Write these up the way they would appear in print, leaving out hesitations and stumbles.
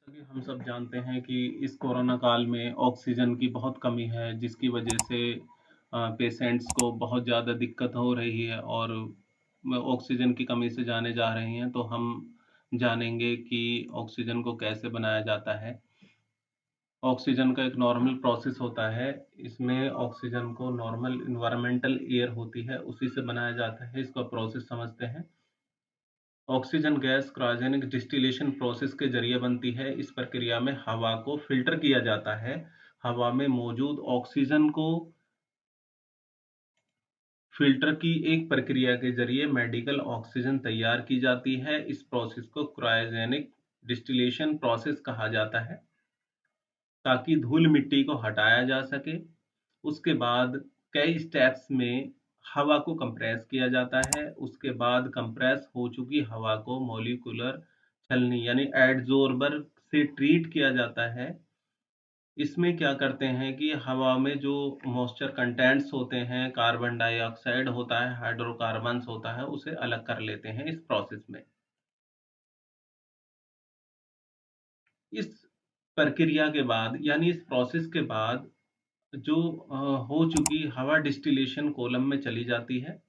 कि हम सब जानते हैं कि इस कोरोना काल में ऑक्सीजन की बहुत कमी है, जिसकी वजह से पेशेंट्स को बहुत ज़्यादा दिक्कत हो रही है और ऑक्सीजन की कमी से जाने जा रही हैं। तो हम जानेंगे कि ऑक्सीजन को कैसे बनाया जाता है। ऑक्सीजन का एक नॉर्मल प्रोसेस होता है। इसमें ऑक्सीजन को नॉर्मल एनवायरमेंटल एयर होती है, उसी से बनाया जाता है। इसका प्रोसेस समझते हैं। Oxygen gas cryogenic distillation process के जरिए बनती है। इस प्रक्रिया में हवा को फ़िल्टर किया जाता है। हवा में मौजूद ऑक्सीजन को फ़िल्टर की एक प्रक्रिया के जरिए मेडिकल ऑक्सीजन तैयार की जाती है। इस प्रोसेस को क्रायोजेनिक डिस्टिलेशन प्रोसेस कहा जाता है, ताकि धूल-मिट्टी को हटाया जा सके। उसके बाद कई स्टेप्स में हवा को कंप्रेस किया जाता है। उसके बाद कंप्रेस हो चुकी हवा को मॉलिक्यूलर छलनी यानी एडज़ॉर्बर से ट्रीट किया जाता है। इसमें क्या करते हैं कि हवा में जो मॉइस्चर कंटेंट्स होते हैं, कार्बन डाइऑक्साइड होता है, हाइड्रोकार्बन्स होता है, उसे अलग कर लेते हैं इस प्रोसेस में। इस प्रक्रिया के बाद यानी इस प्रोसेस के बाद जो हो चुकी हवा डिस्टिलेशन कॉलम में चली जाती है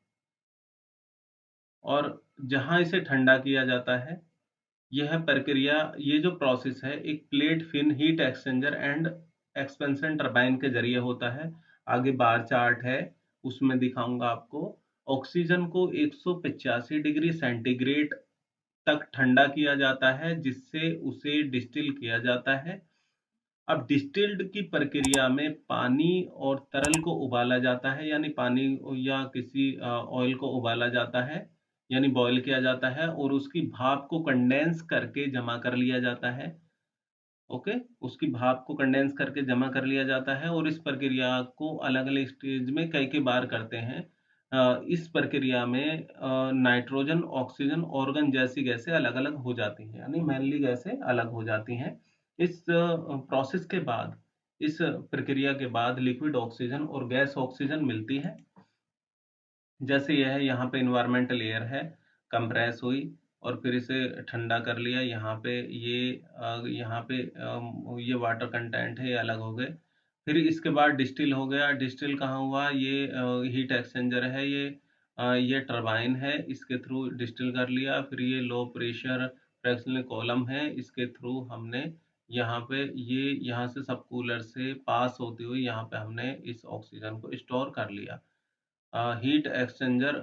और जहाँ इसे ठंडा किया जाता है। यह प्रक्रिया ये जो प्रोसेस है एक plate fin heat exchanger and expansion turbine के ज़रिए होता है। आगे बार चार्ट है, उसमें दिखाऊँगा आपको। ऑक्सीजन को 185 डिग्री सेंटीग्रेड तक ठंडा किया जाता है, जिससे उसे डिस्टिल किया जाता है। अब डिस्टिल्ड की प्रक्रिया में पानी और तरल को उबाला जाता है, यानी पानी या किसी ऑयल को उबाला जाता है, यानी बॉयल किया जाता है और उसकी भाप को कंडेंस करके जमा कर लिया जाता है। ओके? उसकी भाप को कंडेंस करके जमा कर लिया जाता है और इस प्रक्रिया को अलग-अलग स्टेज में कई-कई बार करते हैं। इस प्रक्रिया में नाइट्रोजन, ऑक्सीजन, ऑर्गन जैसी गैसें अलग-अलग हो जाती हैं, यानी मेनली गैसें अलग हो जाती हैं। इस प्रोसेस के बाद, इस प्रक्रिया के बाद लिक्विड ऑक्सीजन और गैस ऑक्सीजन मिलती है। जैसे यह यहाँ पे एनवायरमेंटल एयर है, कंप्रेस हुई और फिर इसे ठंडा कर लिया। यहाँ पे ये वाटर कंटेंट है, ये अलग हो गए। फिर इसके बाद डिस्टिल हो गया। डिस्टिल कहाँ हुआ? ये हीट एक्सचेंजर है ये। ये टरबाइन है, इसके थ्रू डिस्टिल कर लिया। फिर ये लो प्रेशर फ्रैक्शनल कॉलम है, इसके थ्रू हमने यहाँ पे ये यहाँ से सब कूलर से पास होते हुए यहाँ पे हमने इस ऑक्सीजन को स्टोर कर लिया। हीट एक्सचेंजर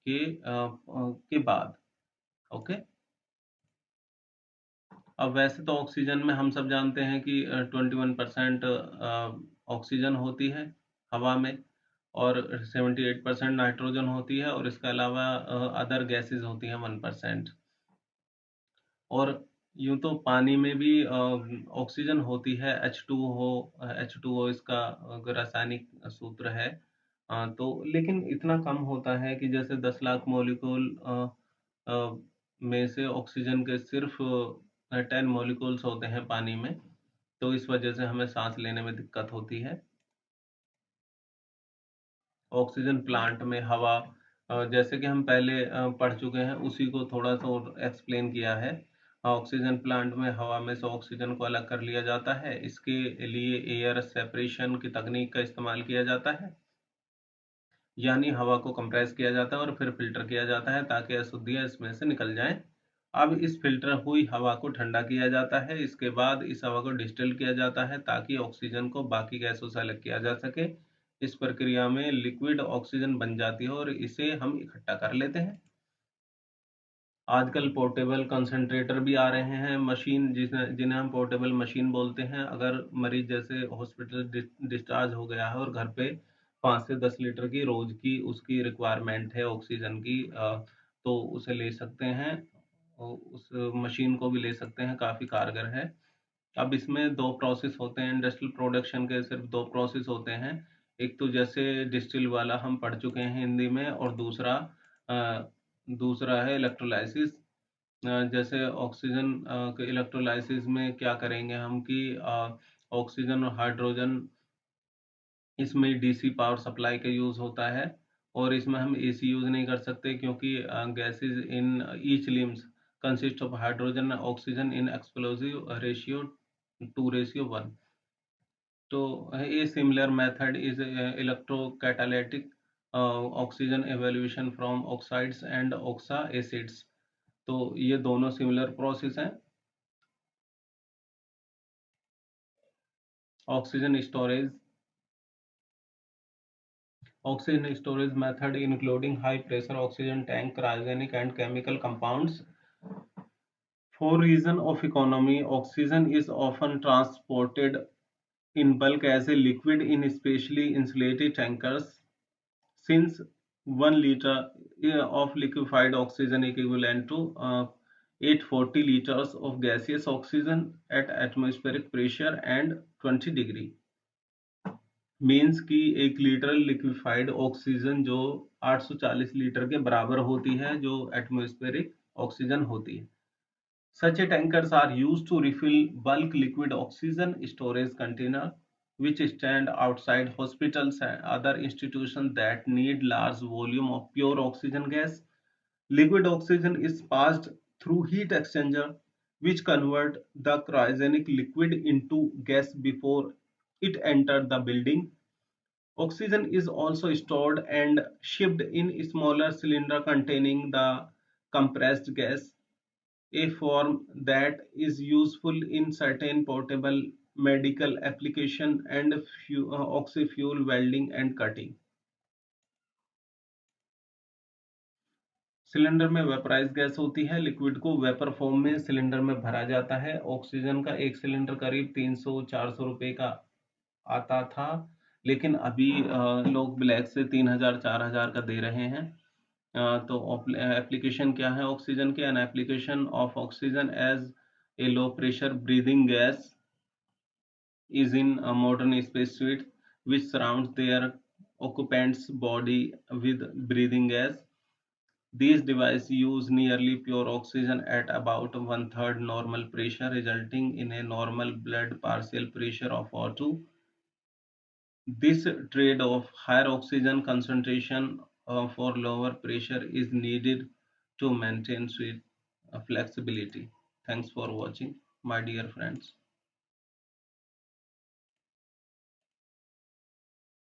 के बाद। ओके। अब वैसे तो ऑक्सीजन में हम सब जानते हैं कि 21% ऑक्सीजन होती है हवा में और 78% नाइट्रोजन होती है और इसके अलावा अदर गैसेस होती हैं 1%। और यूं तो पानी में भी ऑक्सीजन होती है, H2O इसका रासायनिक सूत्र है। तो लेकिन इतना कम होता है कि जैसे 10 लाख मॉलिक्यूल में से ऑक्सीजन के सिर्फ 10 मॉलिक्यूल्स होते हैं पानी में, तो इस वजह से हमें सांस लेने में दिक्कत होती है। ऑक्सीजन प्लांट में हवा जैसे कि हम पहले पढ़ चुके हैं, उसी को थोड़ा सा और एक्सप्लेन किया है। ऑक्सीजन प्लांट में हवा में से ऑक्सीजन को अलग कर लिया जाता है। इसके लिए एयर सेपरेशन की तकनीक का इस्तेमाल किया जाता है, यानी हवा को कंप्रेस किया जाता है और फिर फ़िल्टर किया जाता है ताकि अशुद्धियाँ इसमें से निकल जाएँ। अब इस फ़िल्टर हुई हवा को ठंडा किया जाता है। इसके बाद इस हवा को डिस्टिल किया जाता है ताकि ऑक्सीजन को बाकी गैसों से अलग किया जा सके। इस प्रक्रिया में लिक्विड ऑक्सीजन बन जाती है और इसे हम इकट्ठा कर लेते हैं। आजकल पोर्टेबल कंसंट्रेटर भी आ रहे हैं, मशीन जिन्हें हम पोर्टेबल मशीन बोलते हैं। अगर मरीज जैसे हॉस्पिटल डिस्चार्ज हो गया है और घर पे 5 से 10 लीटर की रोज की उसकी रिक्वायरमेंट है ऑक्सीजन की, तो उसे ले सकते हैं। उस मशीन को भी ले सकते हैं, काफ़ी कारगर है। अब इसमें 2 प्रोसेस होते हैं, इंडस्ट्रियल प्रोडक्शन के सिर्फ़ 2 प्रोसेस होते हैं। एक तो जैसे डिस्टिल वाला हम पढ़ चुके हैं हिंदी में और दूसरा है इलेक्ट्रोलाइसिस। जैसे ऑक्सीजन के इलेक्ट्रोलाइसिस में क्या करेंगे हम कि ऑक्सीजन और हाइड्रोजन, इसमें डीसी पावर सप्लाई का यूज़ होता है और इसमें हम एसी यूज़ नहीं कर सकते क्योंकि gases in each limbs consists of hydrogen and oxygen in explosive ratio 2:1. So a similar method is electrocatalytic oxygen evaluation from oxides and oxa acids. तो ये दोनों सिमिलर प्रोसेस हैं. Oxygen storage method including high pressure oxygen tank, cryogenic and chemical compounds. For reason of economy, oxygen is often transported in bulk as a liquid in specially insulated tankers. Since 1 liter of liquefied oxygen equivalent to 840 liters of gaseous oxygen at atmospheric pressure and 20 degree. Means कि 1 litre liquefied oxygen जो 840 litre के बराबर होती है, जो atmospheric oxygen होती है. Such tankers are used to refill bulk liquid oxygen storage container which stand outside hospitals and other institutions that need large volume of pure oxygen gas. Liquid oxygen is passed through heat exchanger which convert the cryogenic liquid into gas before it enter the building. Oxygen is also stored and shipped in smaller cylinder containing the compressed gas, a form that is useful in certain portable medical application and oxy-fuel welding and cutting. Cylinder में vaporise gas होती है. Liquid को vapour form में cylinder में भरा जाता है. Oxygen का एक सिलेंडर करीब 300-400 रुपए का आता था, लेकिन अभी लोग ब्लैक से 3000-4000 का दे रहे हैं. तो एप्लीकेशन क्या है ऑक्सीजन के? An application of oxygen as a low pressure breathing gas is in a modern spacesuit which surrounds their occupant's body with breathing gas. These devices use nearly pure oxygen at about one-third normal pressure, resulting in a normal blood partial pressure of O2. This trade-off, higher oxygen concentration for lower pressure, is needed to maintain suit flexibility. Thanks for watching, my dear friends.